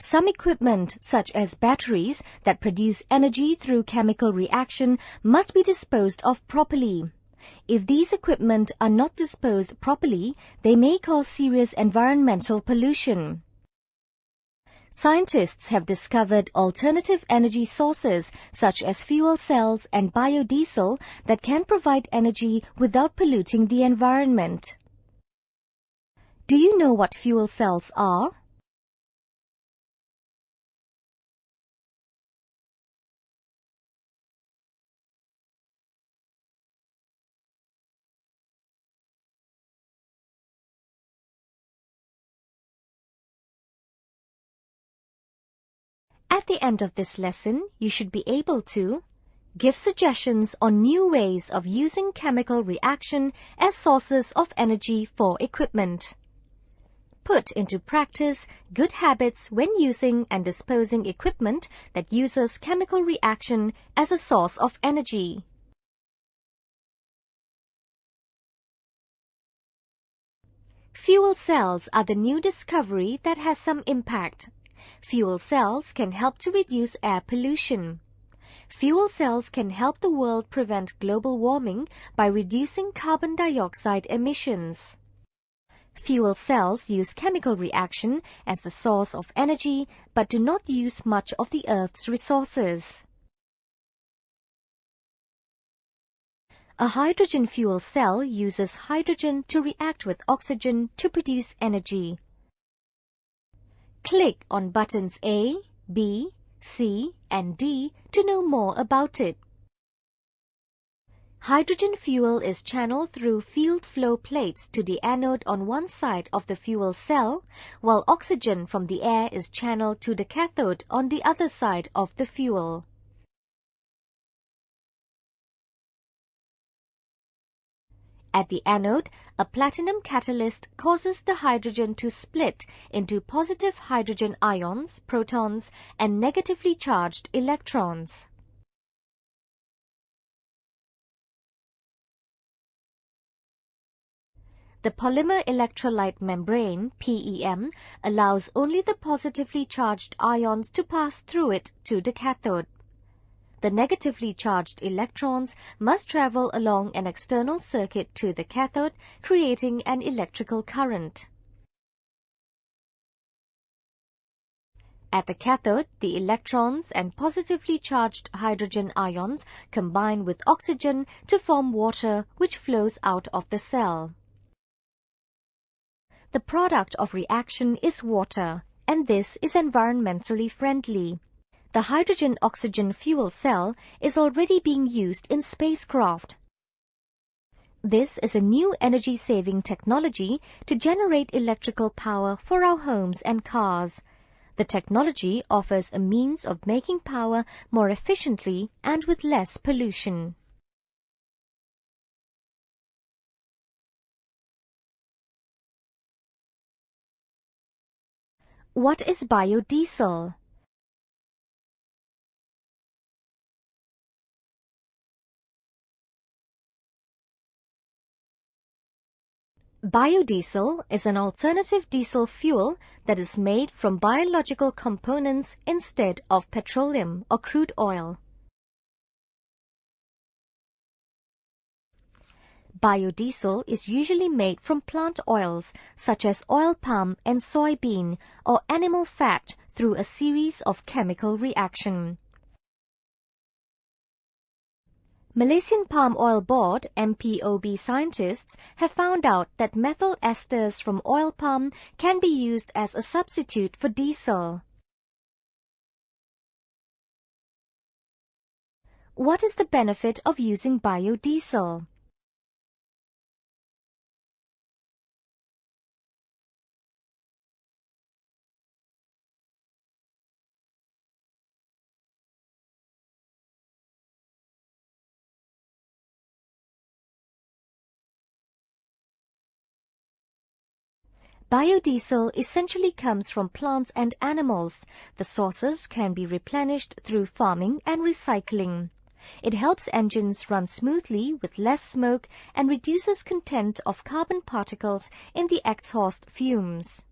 Some equipment, such as batteries that produce energy through chemical reaction, must be disposed of properly. If these equipment are not disposed properly, they may cause serious environmental pollution. Scientists have discovered alternative energy sources such as fuel cells and biodiesel that can provide energy without polluting the environment. Do you know what fuel cells are? At the end of this lesson, you should be able to give suggestions on new ways of using chemical reaction as sources of energy for equipment. Put into practice good habits when using and disposing equipment that uses chemical reaction as a source of energy. Fuel cells are the new discovery that has some impact. Fuel cells can help to reduce air pollution. Fuel cells can help the world prevent global warming by reducing carbon dioxide emissions. Fuel cells use chemical reaction as the source of energy but do not use much of the Earth's resources. A hydrogen fuel cell uses hydrogen to react with oxygen to produce energy. Click on buttons A, B, C, and D to know more about it. Hydrogen fuel is channeled through field flow plates to the anode on one side of the fuel cell, while oxygen from the air is channeled to the cathode on the other side of the fuel. At the anode, a platinum catalyst causes the hydrogen to split into positive hydrogen ions, protons, and negatively charged electrons. The polymer electrolyte membrane, PEM, allows only the positively charged ions to pass through it to the cathode. The negatively charged electrons must travel along an external circuit to the cathode, creating an electrical current. At the cathode, the electrons and positively charged hydrogen ions combine with oxygen to form water, which flows out of the cell. The product of reaction is water, and this is environmentally friendly. The hydrogen-oxygen fuel cell is already being used in spacecraft. This is a new energy-saving technology to generate electrical power for our homes and cars. The technology offers a means of making power more efficiently and with less pollution. What is biodiesel? Biodiesel is an alternative diesel fuel that is made from biological components instead of petroleum or crude oil. Biodiesel is usually made from plant oils such as oil palm and soybean or animal fat through a series of chemical reactions. Malaysian Palm Oil Board (MPOB) scientists have found out that methyl esters from oil palm can be used as a substitute for diesel. What is the benefit of using biodiesel? Biodiesel essentially comes from plants and animals. The sources can be replenished through farming and recycling. It helps engines run smoothly with less smoke and reduces content of carbon particles in the exhaust fumes.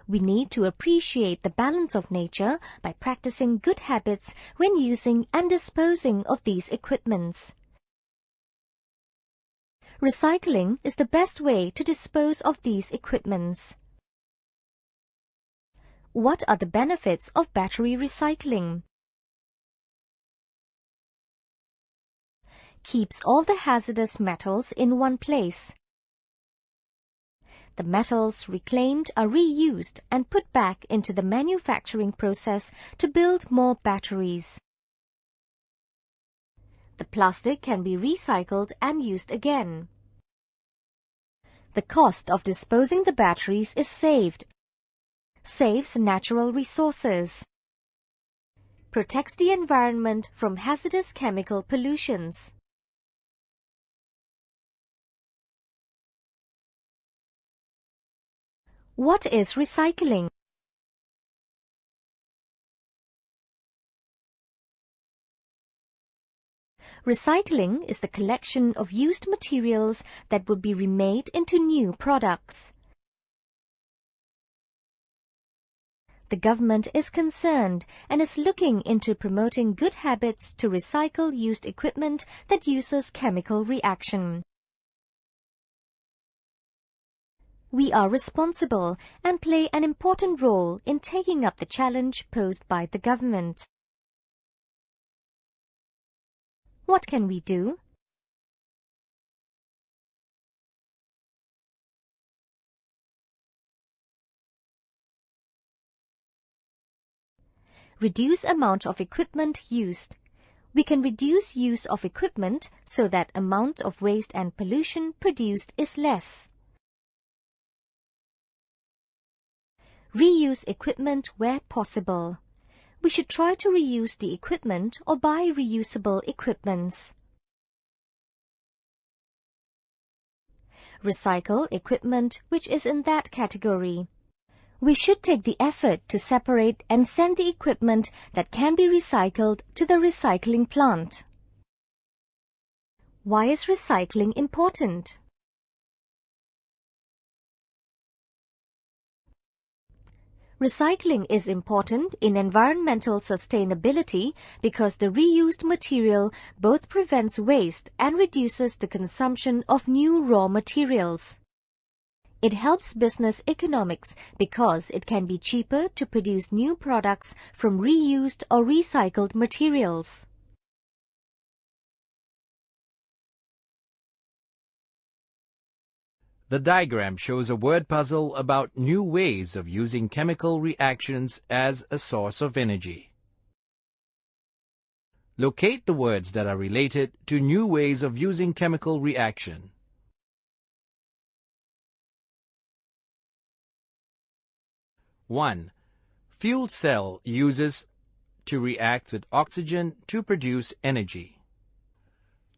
We need to appreciate the balance of nature by practicing good habits when using and disposing of these equipments. Recycling is the best way to dispose of these equipments. What are the benefits of battery recycling? Keeps all the hazardous metals in one place. The metals reclaimed are reused and put back into the manufacturing process to build more batteries. The plastic can be recycled and used again. The cost of disposing the batteries is saved. Saves natural resources. Protects the environment from hazardous chemical pollutions. What is recycling? Recycling is the collection of used materials that would be remade into new products. The government is concerned and is looking into promoting good habits to recycle used equipment that uses chemical reaction. We are responsible and play an important role in taking up the challenge posed by the government. What can we do? Reduce amount of equipment used. We can reduce use of equipment so that amount of waste and pollution produced is less. Reuse equipment where possible. We should try to reuse the equipment or buy reusable equipments. Recycle equipment which is in that category. We should take the effort to separate and send the equipment that can be recycled to the recycling plant. Why is recycling important? Recycling is important in environmental sustainability because the reused material both prevents waste and reduces the consumption of new raw materials. It helps business economics because it can be cheaper to produce new products from reused or recycled materials. The diagram shows a word puzzle about new ways of using chemical reactions as a source of energy. Locate the words that are related to new ways of using chemical reaction. One, fuel cell uses to react with oxygen to produce energy.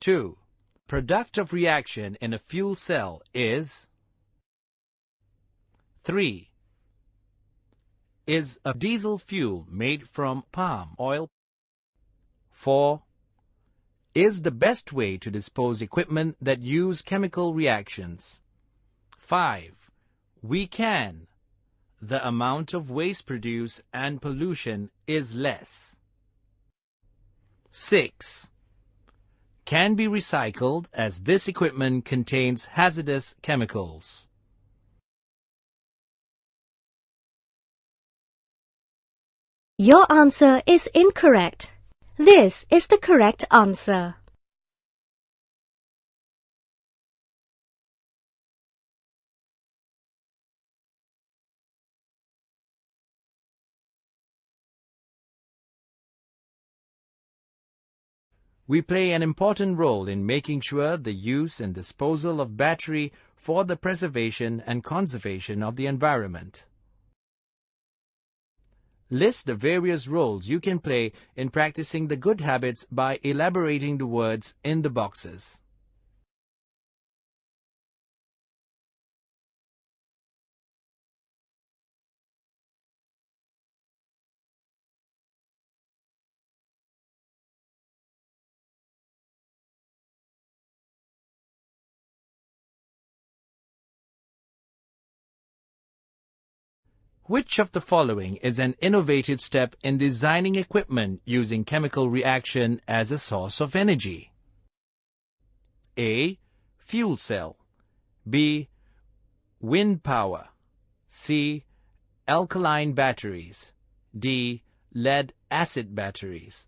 2. Product of reaction in a fuel cell is 3. Is a diesel fuel made from palm oil? 4. Is the best way to dispose equipment that use chemical reactions? 5. We can. The amount of waste produced and pollution is less. 6. Can be recycled as this equipment contains hazardous chemicals. Your answer is incorrect. This is the correct answer. We play an important role in making sure the use and disposal of battery for the preservation and conservation of the environment. List the various roles you can play in practicing the good habits by elaborating the words in the boxes. Which of the following is an innovative step in designing equipment using chemical reaction as a source of energy? A. Fuel cell. B. Wind power. C. Alkaline batteries. D. Lead-acid batteries.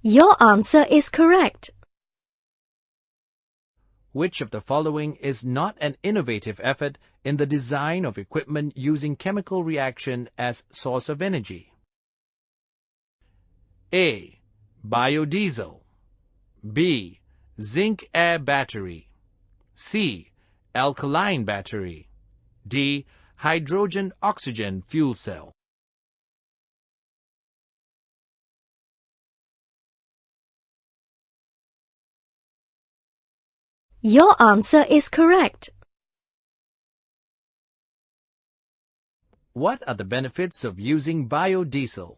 Your answer is correct. Which of the following is not an innovative effort in the design of equipment using chemical reaction as source of energy? A. Biodiesel. B. Zinc air battery. C. Alkaline battery. D. Hydrogen-oxygen fuel cell. Your answer is correct. What are the benefits of using biodiesel?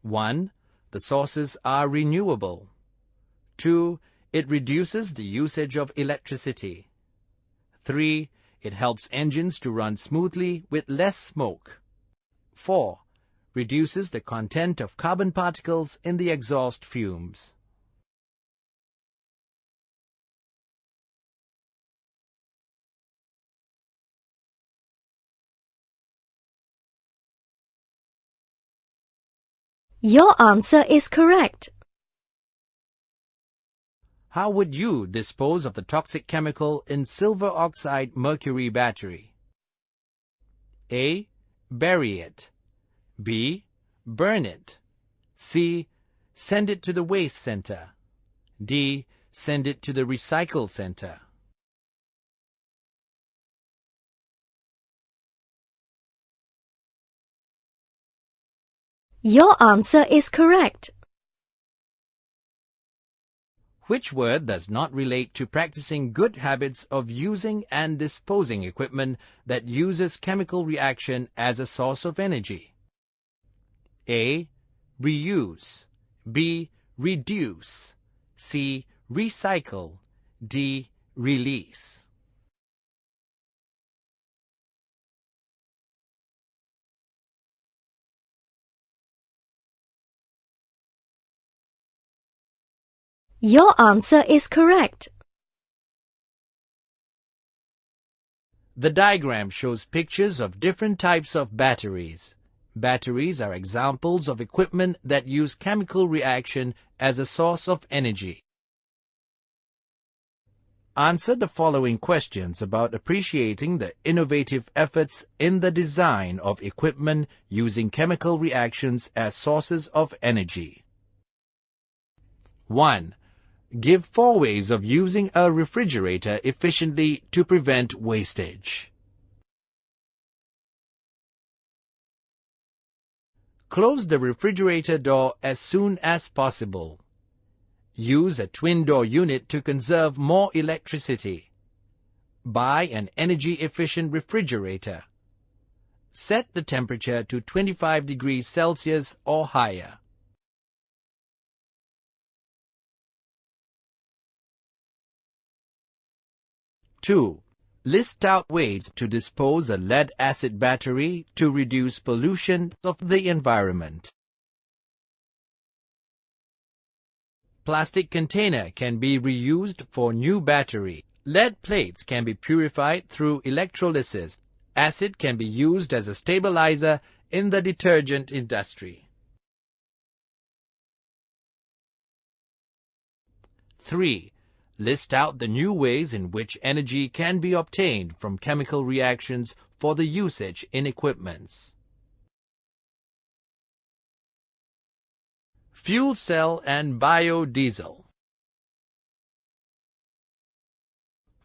1. The sources are renewable. 2. It reduces the usage of electricity. 3. It helps engines to run smoothly with less smoke. 4. Reduces the content of carbon particles in the exhaust fumes. Your answer is correct. How would you dispose of the toxic chemical in silver oxide mercury battery? A. Bury it. B. Burn it. C. Send it to the waste center. D. Send it to the recycle center. Your answer is correct. Which word does not relate to practicing good habits of using and disposing equipment that uses chemical reaction as a source of energy? A. Reuse. B. Reduce. C. Recycle. D. Release. Your answer is correct. The diagram shows pictures of different types of batteries. Batteries are examples of equipment that use chemical reaction as a source of energy. Answer the following questions about appreciating the innovative efforts in the design of equipment using chemical reactions as sources of energy. 1. Give 4 ways of using a refrigerator efficiently to prevent wastage. Close the refrigerator door as soon as possible. Use a twin-door unit to conserve more electricity. Buy an energy-efficient refrigerator. Set the temperature to 25 degrees Celsius or higher. Two. List out ways to dispose a lead-acid battery to reduce pollution of the environment. Plastic container can be reused for new battery. Lead plates can be purified through electrolysis. Acid can be used as a stabilizer in the detergent industry. 3. List out the new ways in which energy can be obtained from chemical reactions for the usage in equipments. Fuel cell and biodiesel.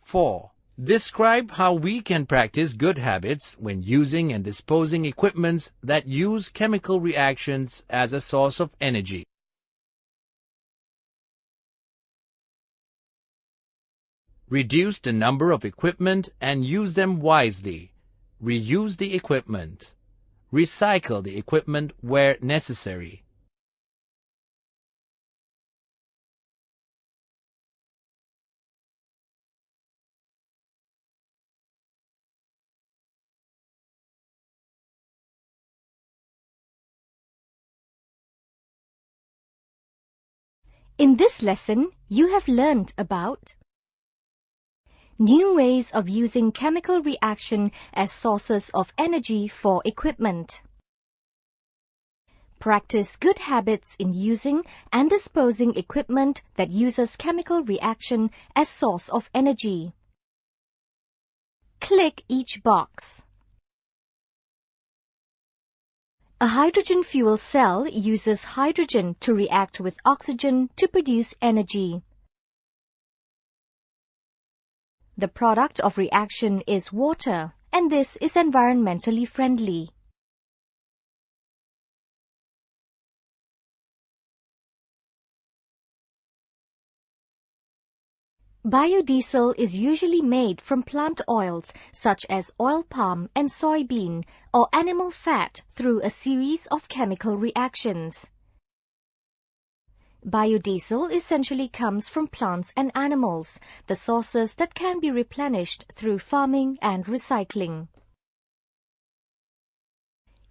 4. Describe how we can practice good habits when using and disposing equipments that use chemical reactions as a source of energy. Reduce the number of equipment and use them wisely. Reuse the equipment. Recycle the equipment where necessary. In this lesson, you have learned about new ways of using chemical reaction as sources of energy for equipment. Practice good habits in using and disposing equipment that uses chemical reaction as source of energy. Click each box. A hydrogen fuel cell uses hydrogen to react with oxygen to produce energy. The product of reaction is water, and this is environmentally friendly. Biodiesel is usually made from plant oils such as oil palm and soybean or animal fat through a series of chemical reactions. Biodiesel essentially comes from plants and animals, the sources that can be replenished through farming and recycling.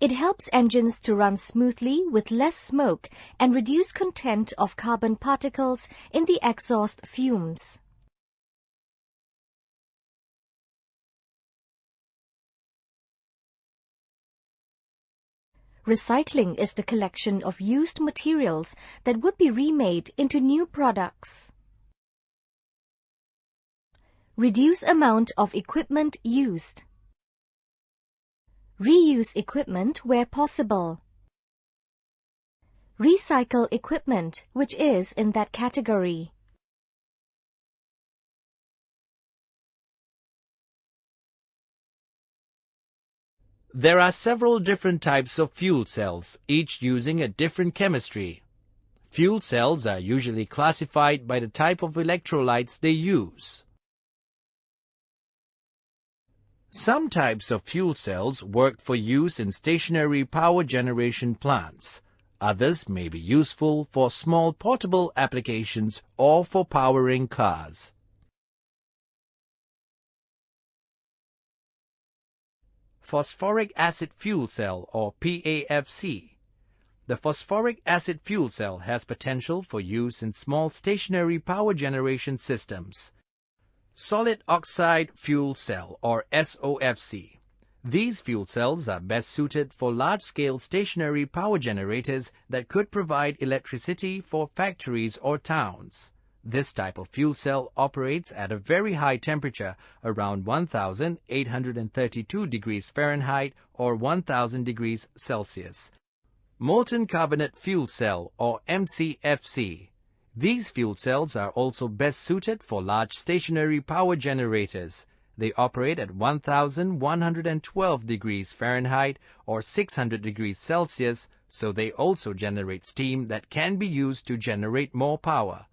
It helps engines to run smoothly with less smoke and reduce content of carbon particles in the exhaust fumes. Recycling is the collection of used materials that would be remade into new products. Reduce amount of equipment used. Reuse equipment where possible. Recycle equipment, which is in that category. There are several different types of fuel cells, each using a different chemistry. Fuel cells are usually classified by the type of electrolytes they use. Some types of fuel cells work for use in stationary power generation plants. Others may be useful for small portable applications or for powering cars. Phosphoric acid fuel cell, or PAFC. The phosphoric acid fuel cell has potential for use in small stationary power generation systems. Solid oxide fuel cell, or SOFC. These fuel cells are best suited for large-scale stationary power generators that could provide electricity for factories or towns. This type of fuel cell operates at a very high temperature, around 1,832 degrees Fahrenheit or 1,000 degrees Celsius. Molten carbonate fuel cell, or MCFC. These fuel cells are also best suited for large stationary power generators. They operate at 1,112 degrees Fahrenheit or 600 degrees Celsius, so they also generate steam that can be used to generate more power.